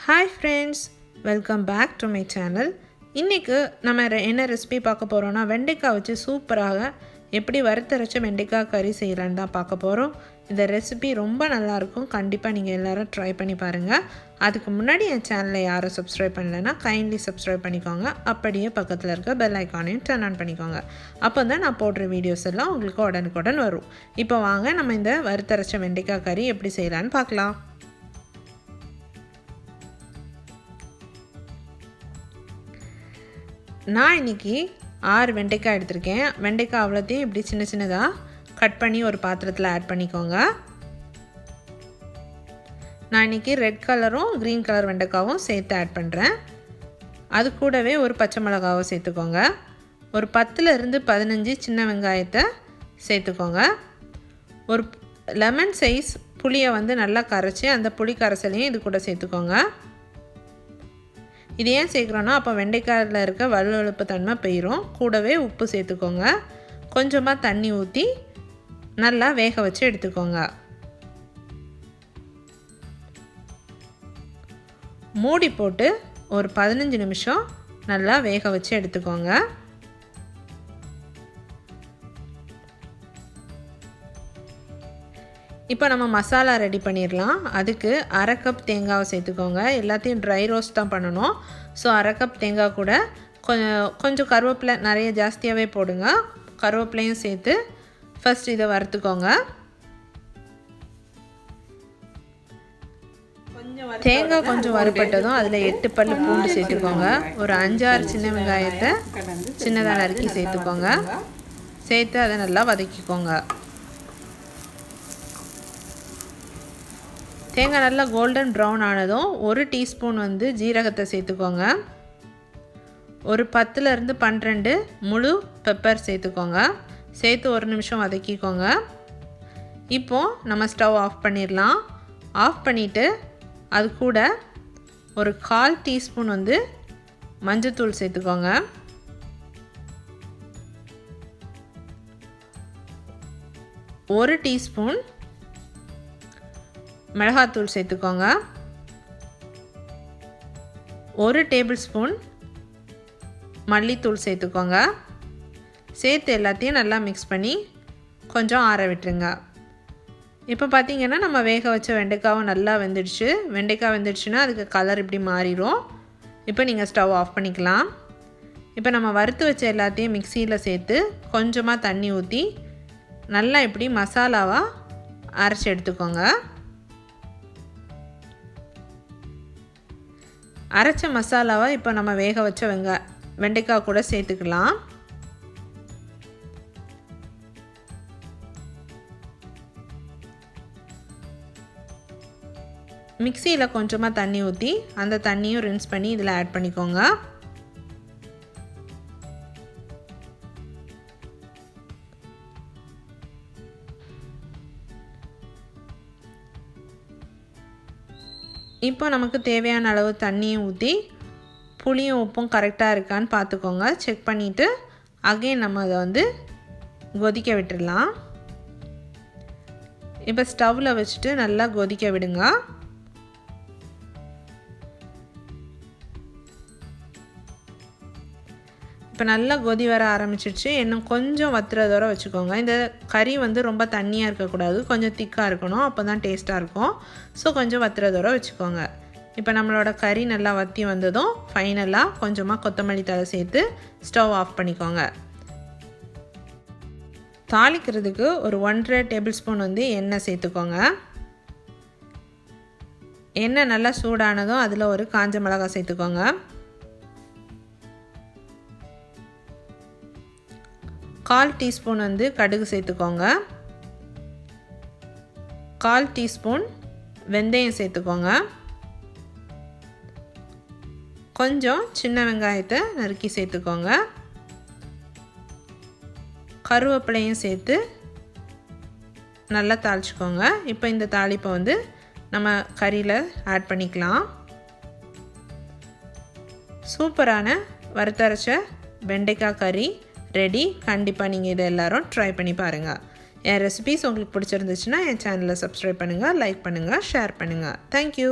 Hi friends, welcome back to my channel. இன்னைக்கு நம்ம என்ன ரெசிபி பார்க்க போறோம்னா வெண்டைக்காய் வச்சு சூப்பராக எப்படி வறுத்தரைச்ச வெண்டைக்காய் கறி செய்யலாம்னு தான் பார்க்க போறோம். இந்த ரெசிபி ரொம்ப நல்லா இருக்கும். கண்டிப்பா நீங்க எல்லாரும் ட்ரை பண்ணி பாருங்க. அதுக்கு முன்னாடி என் சேனலை யாரும் சப்ஸ்கிரைப் பண்ணலனா kindly சப்ஸ்கிரைப் பண்ணிக்கோங்க. அப்படியே பக்கத்துல இருக்க பெல் ஐகானையும் டர்ன் ஆன் பண்ணிக்கோங்க. அப்பதான் நான் போடுற வீடியோஸ் எல்லாம் உங்களுக்கு உடனுக்குடன் வரும். இப்போ வாங்க நம்ம இந்த வறுத்தரைச்ச வெண்டைக்காய் கறி எப்படி செய்யலாம்னு பார்க்கலாம். நான் இன்னைக்கு 6 வெண்டைக்காய் எடுத்திருக்கேன். வெண்டைக்காய் அவ்வளோத்தையும் இப்படி சின்ன சின்னதாக கட் பண்ணி ஒரு பாத்திரத்தில் ஆட் பண்ணிக்கோங்க. நான் இன்னைக்கு ரெட் கலரும் க்ரீன் கலர் வெண்டைக்காவும் சேர்த்து ஆட் பண்ணுறேன். அது கூடவே ஒரு பச்சை மிளகாவும் சேர்த்துக்கோங்க. ஒரு 10லேருந்து 15 சின்ன வெங்காயத்தை சேர்த்துக்கோங்க. ஒரு லெமன் சைஸ் புளியை நல்லா கரைச்சி அந்த புளி கரைசலையும் இது கூட சேர்த்துக்கோங்க. இது ஏன் சேர்க்குறோன்னா அப்போ வெண்டைக்காயில் இருக்க வழுவழுப்பு தன்மை போயிடும். கூடவே உப்பு சேர்த்துக்கோங்க. கொஞ்சமாக தண்ணி ஊற்றி நல்லா வேக வச்சு எடுத்துக்கோங்க. மூடி போட்டு ஒரு 15 நிமிஷம் நல்லா வேக வச்சு எடுத்துக்கோங்க. இப்போ நம்ம மசாலா ரெடி பண்ணிடலாம். அதுக்கு 1/2 கப் தேங்காவை சேர்த்துக்கோங்க. எல்லாத்தையும் ட்ரை ரோஸ்ட் தான் பண்ணணும். ஸோ 1/2 கப் தேங்காய் கூட கொஞ்சம் கருவேப்பிலை நிறைய ஜாஸ்தியாகவே போடுங்க. கருவேப்பிலையும் சேர்த்து ஃபஸ்ட் இதை வறுத்துக்கோங்க. தேங்காய் கொஞ்சம் வறுபட்டதும் அதில் 8 பல் பூண்டு சேர்த்துக்கோங்க. ஒரு 5-6 சின்ன வெங்காயத்தை சின்னதாக நறுக்கி சேர்த்துக்கோங்க. சேர்த்து அதை நல்லா வதக்கிக்கோங்க. தேங்காய் நல்லா கோல்டன் ப்ரௌன் ஆனதும் 1 டீஸ்பூன் ஜீரகத்தை சேர்த்துக்கோங்க. ஒரு 10லேருந்து 12 முழு பெப்பர் சேர்த்துக்கோங்க. சேர்த்து 1 நிமிஷம் வதக்கிக்கோங்க. இப்போது நம்ம ஸ்டவ் ஆஃப் பண்ணிடலாம். ஆஃப் பண்ணிவிட்டு அது கூட ஒரு 1/4 டீஸ்பூன் மஞ்சத்தூள் சேர்த்துக்கோங்க. ஒரு டீஸ்பூன் மிளகாத்தூள் சேர்த்துக்கோங்க. 1 டேபிள் ஸ்பூன் மல்லித்தூள் சேர்த்துக்கோங்க. சேர்த்து எல்லாத்தையும் நல்லா மிக்ஸ் பண்ணி கொஞ்சம் ஆற விட்டுருங்க. இப்போ பார்த்திங்கன்னா நம்ம வேக வச்ச வெண்டைக்காவும் நல்லா வெந்துடுச்சு. வெண்டைக்காய் வெந்துடுச்சுன்னா அதுக்கு கலர் இப்படி மாறிடும். இப்போ நீங்கள் ஸ்டவ் ஆஃப் பண்ணிக்கலாம். இப்போ நம்ம வறுத்து வச்ச எல்லாத்தையும் மிக்சியில் சேர்த்து கொஞ்சமாக தண்ணி ஊற்றி நல்லா இப்படி மசாலாவாக அரைச்சி எடுத்துக்கோங்க. அரைச்ச மசாலாவை இப்போ நம்ம வேக வச்ச வெண்டைக்காய் கூட சேர்த்துக்கலாம். மிக்சியில் கொஞ்சமாக தண்ணி ஊற்றி அந்த தண்ணியும் ரின்ஸ் பண்ணி இதில் ஆட் பண்ணிக்கோங்க. இப்போ நமக்கு தேவையான அளவு தண்ணியும் ஊற்றி புளியும் உப்பும் கரெக்டாக இருக்கான்னு பார்த்துக்கோங்க. செக் பண்ணிவிட்டு அகைன் நம்ம அதை கொதிக்க விட்டுடலாம். இப்போ ஸ்டவ்வில் வச்சுட்டு நல்லா கொதிக்க விடுங்க. இப்போ நல்லா கொதி வர ஆரம்பிச்சிடுச்சு. இன்னும் கொஞ்சம் வத்துறதோட வச்சுக்கோங்க. இந்த கறி ரொம்ப தண்ணியாக இருக்கக்கூடாது, கொஞ்சம் திக்காக இருக்கணும். அப்போ தான் டேஸ்ட்டாக இருக்கும். ஸோ கொஞ்சம் வத்துறதோட வச்சுக்கோங்க. இப்போ நம்மளோட கறி நல்லா வற்றி வந்ததும் ஃபைனலாக கொஞ்சமாக கொத்தமல்லி தழை சேர்த்து ஸ்டவ் ஆஃப் பண்ணிக்கோங்க. தாளிக்கிறதுக்கு ஒரு 1.5 டேபிள் ஸ்பூன் எண்ணெய் சேர்த்துக்கோங்க. எண்ணெய் நல்லா சூடானதும் அதில் ஒரு காஞ்ச மிளகாய் சேர்த்துக்கோங்க. 1/4 டீஸ்பூன் கடுகு சேர்த்துக்கோங்க. 1/4 டீஸ்பூன் வெந்தயம் சேர்த்துக்கோங்க. கொஞ்சம் சின்ன வெங்காயத்தை நறுக்கி சேர்த்துக்கோங்க. கருவேப்பிலையும் சேர்த்து நல்லா தாளிச்சுக்கோங்க. இப்போ இந்த தாளிப்பை நம்ம கறியில் ஆட் பண்ணிக்கலாம். சூப்பரான வறுத்தரைச்ச வெண்டைக்காய் கறி ரெடி. கண்டிப்பாக நீங்கள் இதை எல்லோரும் ட்ரை பண்ணி பாருங்கள். என் ரெசிபீஸ் உங்களுக்கு பிடிச்சிருந்துச்சுன்னா என் சேனலை சப்ஸ்கிரைப் பண்ணுங்கள், லைக் பண்ணுங்கள், ஷேர் பண்ணுங்கள். தேங்க்யூ.